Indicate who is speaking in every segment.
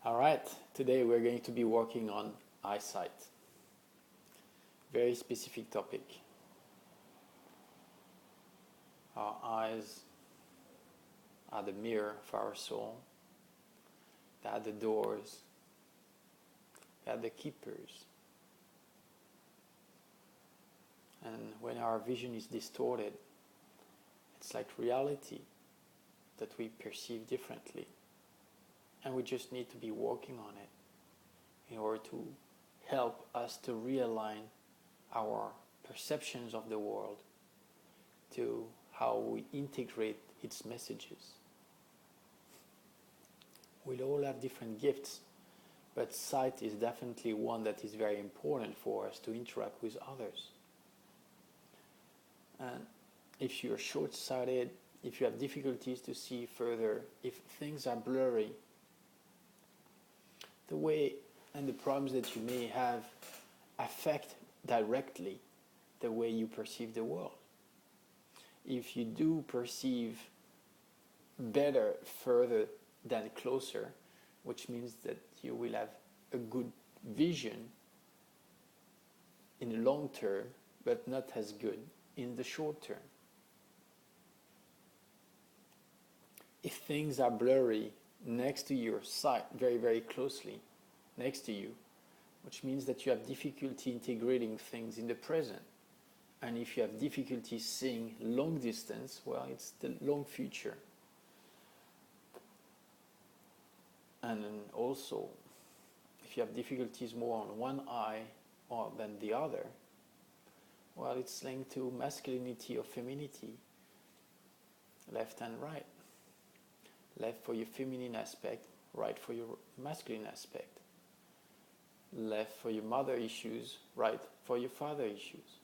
Speaker 1: All right, today we're going to be working on eyesight. Very specific topic. Our eyes are the mirror of our soul. They are the doors. They are the keepers. And when our vision is distorted, it's like reality that we perceive differently. And we just need to be working on it in order to help us to realign our perceptions of the world to how we integrate its messages. We all have different gifts, but sight is definitely one that is very important for us to interact with others. And if you're short-sighted, if you have difficulties to see further, if things are blurry, the way and the problems that you may have affect directly the way you perceive the world. If you do perceive better further than closer, which means that you will have a good vision in the long term, but not as good in the short term. If things are blurry next to your sight, very, very closely next to you, which means that you have difficulty integrating things in the present. And if you have difficulty seeing long distance, well, it's the long future. And then also, if you have difficulties more on one eye or than the other, well, it's linked to masculinity or femininity, left and right. Left for your feminine aspect, right for your masculine aspect. Left for your mother issues, right for your father issues.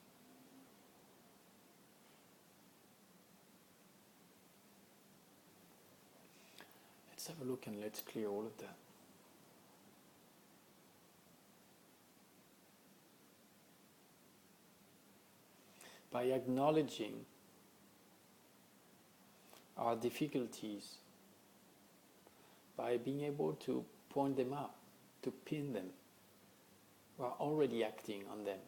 Speaker 1: Let's have a look and let's clear all of that. By acknowledging our difficulties, by being able to point them out, to pin them, we are already acting on them.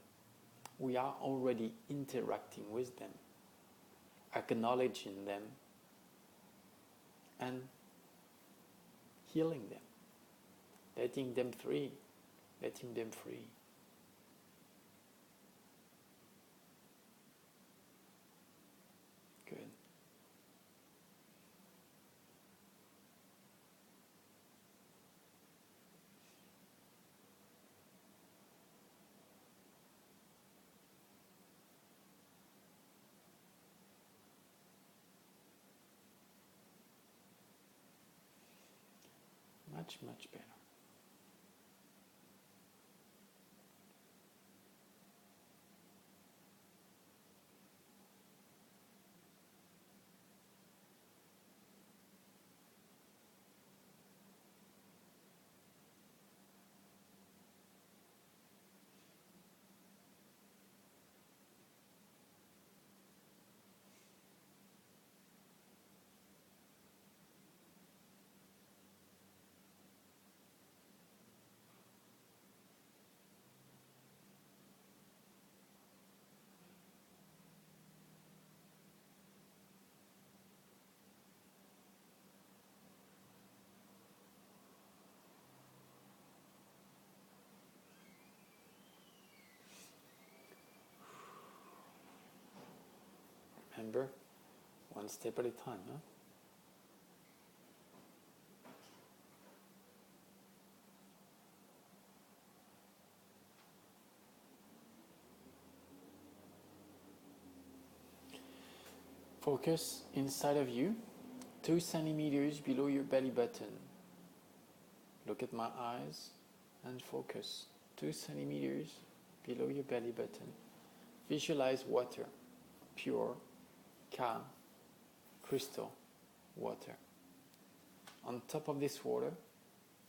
Speaker 1: We are already interacting with them, acknowledging them, and healing them, letting them free, letting them free. Good. Much, much better. Remember, one step at a time, huh? Focus inside of you, 2 centimeters below your belly button. Look at my eyes and focus. 2 centimeters below your belly button. Visualize water, pure, calm, crystal water. On top of this water,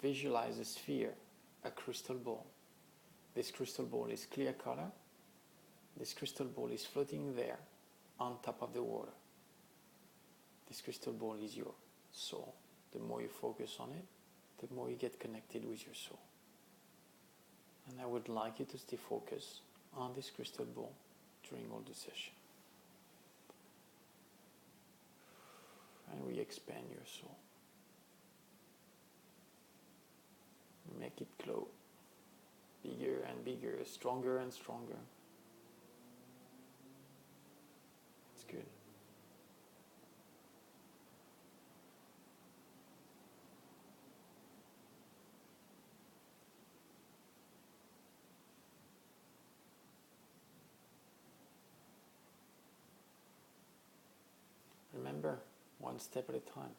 Speaker 1: visualize a sphere, a crystal ball. This crystal ball is clear color. This crystal ball is floating there on top of the water. This crystal ball is your soul. The more you focus on it, the more you get connected with your soul. And I would like you to stay focused on this crystal ball during all the session. And we expand your soul. Make it glow. Bigger and bigger, stronger and stronger. It's good. Remember, one step at a time.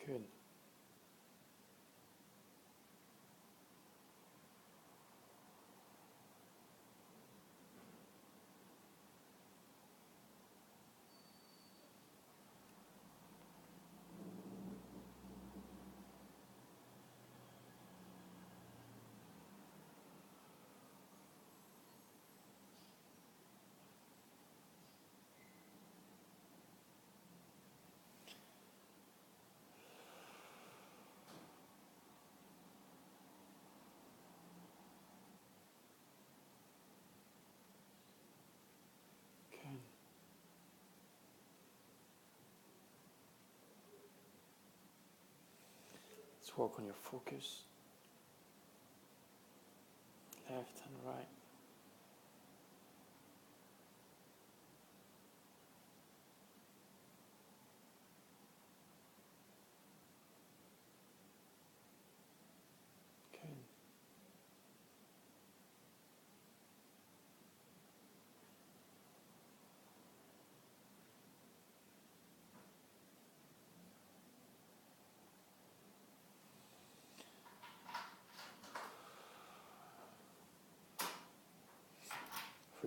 Speaker 1: Good. Good. Let's work on your focus. Left and right. Good.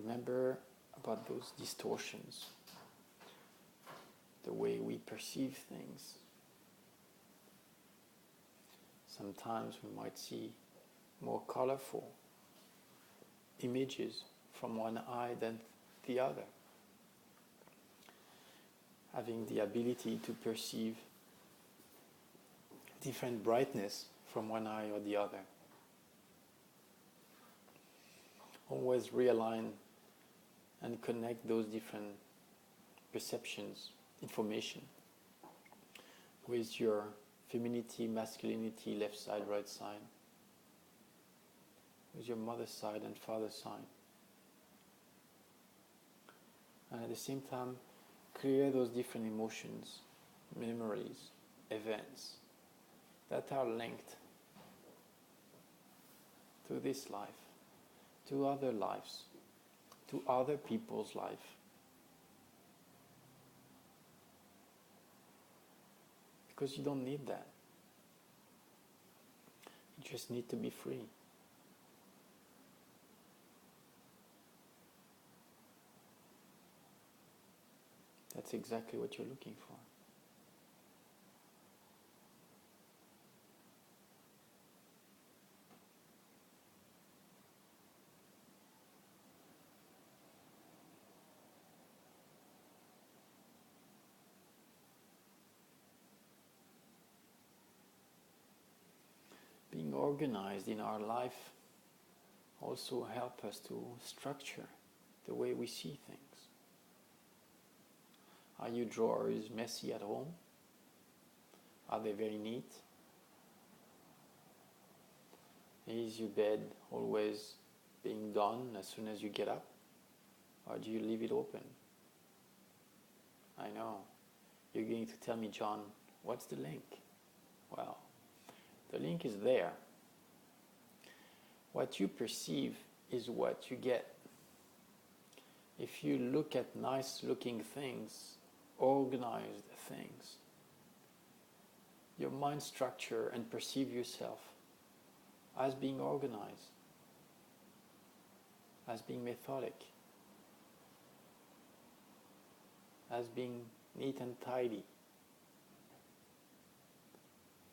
Speaker 1: Remember about those distortions, the way we perceive things. Sometimes we might see more colorful images from one eye than the other. Having the ability to perceive different brightness from one eye or the other. Always realign and connect those different perceptions, information, with your femininity, masculinity, left side, right side, with your mother's side and father's side. And at the same time, clear those different emotions, memories, events that are linked to this life, to other lives, to other people's life. Because you don't need that. You just need to be free. That's exactly what you're looking for. organized in our life also help us to structure the way we see things. Are your drawers messy at home? Are they very neat? Is your bed always being done as soon as you get up? Or do you leave it open? I know. You're going to tell me, John, what's the link? Well, the link is there. What you perceive is what you get. If you look at nice looking things, organized things, your mind structure and perceive yourself as being organized, as being methodic, as being neat and tidy.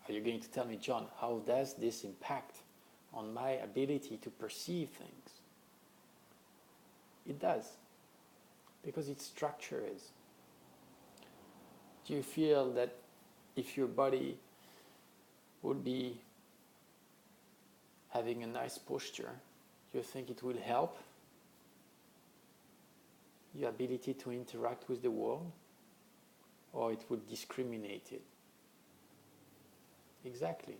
Speaker 1: Are you going to tell me, John, how does this impact on my ability to perceive things? It does, because its structure is. Do you feel that if your body would be having a nice posture, you think it will help your ability to interact with the world, or it would discriminate it? Exactly.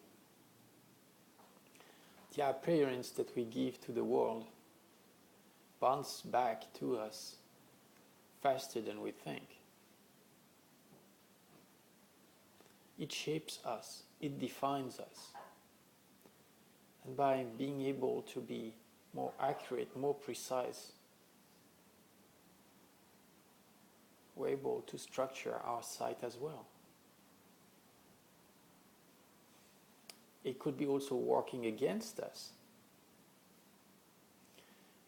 Speaker 1: The appearance that we give to the world bounces back to us faster than we think. It shapes us, it defines us. And by being able to be more accurate, more precise, we're able to structure our sight as well. It could be also working against us.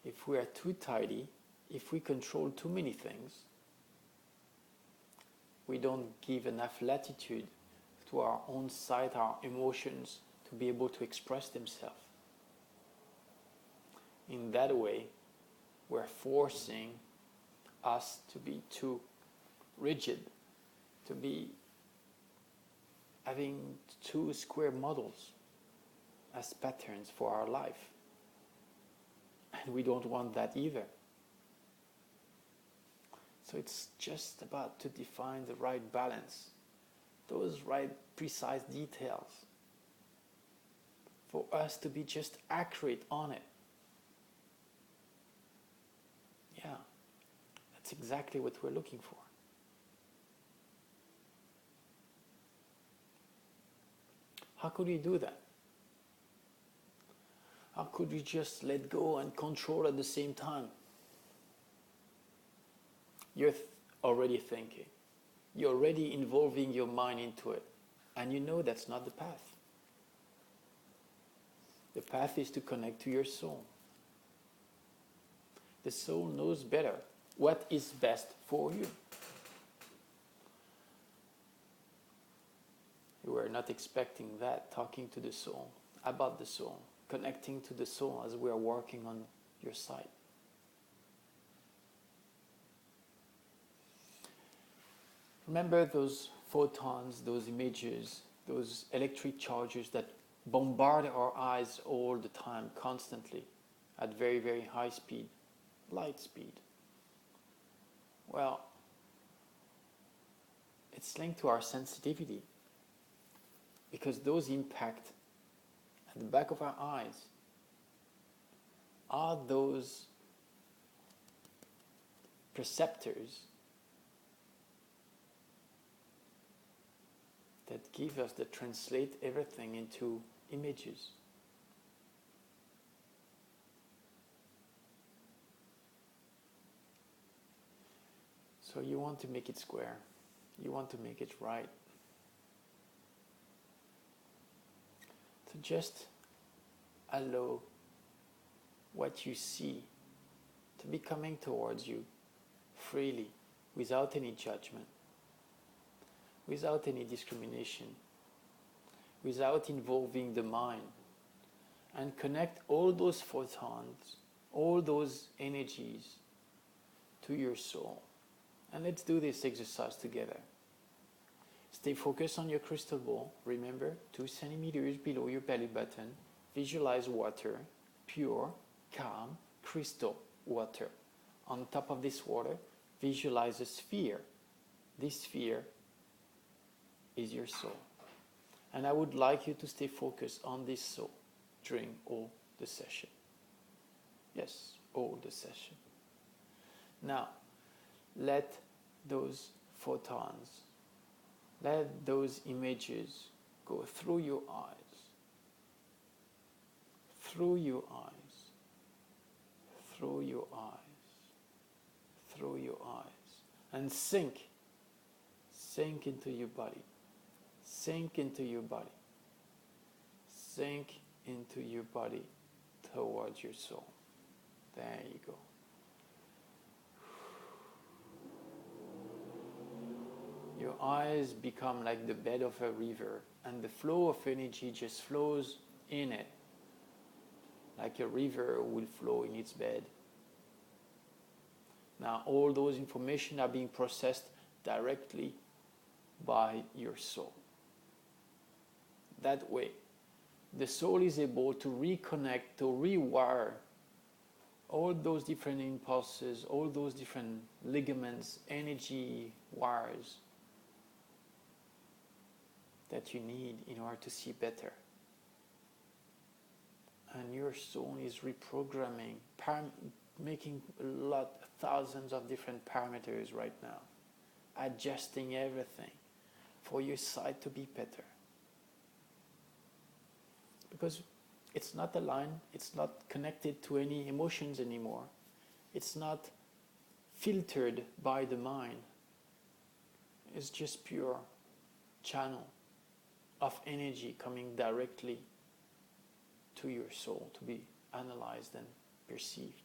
Speaker 1: If we are too tidy, if we control too many things, we don't give enough latitude to our own sight, our emotions, to be able to express themselves. In that way, we're forcing us to be too rigid, to be having two square models as patterns for our life. And we don't want that either. So it's just about to define the right balance, those right precise details, for us to be just accurate on it. Yeah, that's exactly what we're looking for. How could we do that? How could we just let go and control at the same time? You're already thinking. You're already involving your mind into it. And you know that's not the path. The path is to connect to your soul. The soul knows better what is best for you. You were not expecting that, talking to the soul, about the soul, connecting to the soul as we are working on your sight. Remember those photons, those images, those electric charges that bombard our eyes all the time, constantly, at very, very high speed, light speed. Well, it's linked to our sensitivity, because those impact at the back of our eyes are those perceptors that give us, that translate everything into images. So you want to make it square. You want to make it right. So just allow what you see to be coming towards you freely, without any judgment, without any discrimination, without involving the mind, and connect all those photons, all those energies to your soul. And let's do this exercise together. Stay focused on your crystal ball. Remember, 2 centimeters below your belly button. Visualize water, pure, calm, crystal water. On top of this water, visualize a sphere. This sphere is your soul. And I would like you to stay focused on this soul during all the session. Yes, all the session. Now, let those photons, let those images go through your eyes, through your eyes, through your eyes, through your eyes, and sink into your body, sink into your body, sink into your body towards your soul. There you go. Your eyes become like the bed of a river, and the flow of energy just flows in it, like a river will flow in its bed. Now all those information are being processed directly by your soul. That way, the soul is able to reconnect, to rewire all those different impulses, all those different ligaments, energy wires that you need in order to see better. And your soul is reprogramming, making thousands of different parameters right now, adjusting everything for your sight to be better. Because it's not aligned, it's not connected to any emotions anymore. It's not filtered by the mind. It's just pure channel of energy coming directly to your soul to be analyzed and perceived.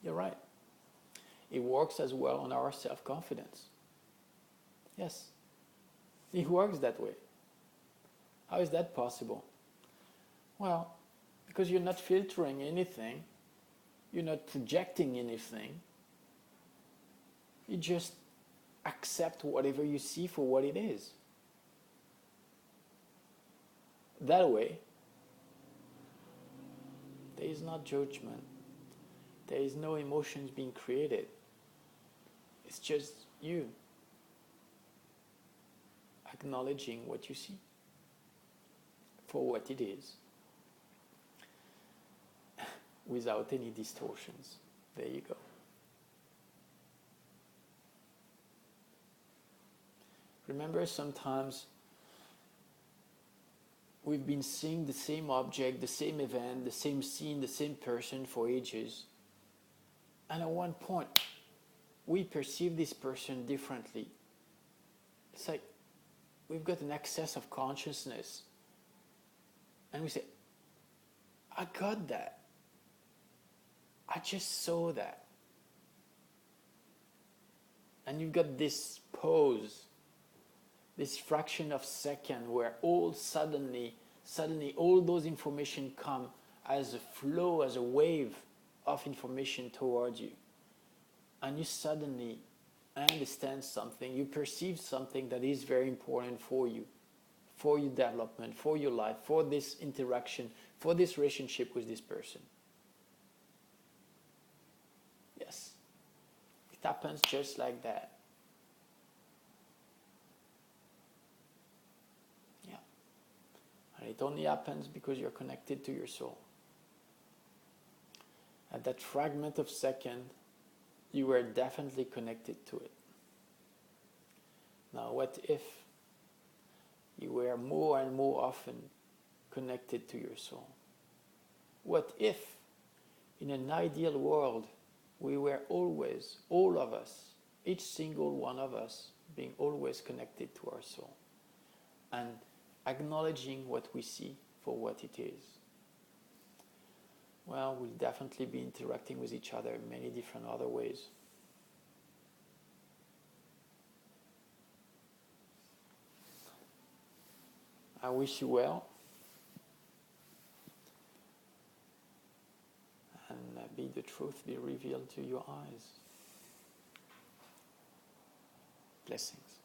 Speaker 1: You're right. It works as well on our self-confidence. Yes, it works that way. How is that possible? Well, because you're not filtering anything, you're not projecting anything, you just accept whatever you see for what it is. That way, there is not judgment. There is no emotions being created. It's just you acknowledging what you see for what it is without any distortions. There you go. Remember, sometimes we've been seeing the same object, the same event, the same scene, the same person for ages. And at one point, we perceive this person differently. It's like we've got an excess of consciousness. And we say, I got that. I just saw that. And you've got this pause, this fraction of second where all suddenly all those information come as a flow, as a wave of information towards you. And you suddenly understand something, you perceive something that is very important for you, for your development, for your life, for this interaction, for this relationship with this person. Yes, it happens just like that. Yeah. And it only happens because you're connected to your soul. At that fragment of second, you were definitely connected to it. Now, what if you were more and more often connected to your soul? What if, in an ideal world, we were always, all of us, each single one of us, being always connected to our soul and acknowledging what we see for what it is? Well, we'll definitely be interacting with each other in many different other ways. I wish you well. And be the truth be revealed to your eyes. Blessings.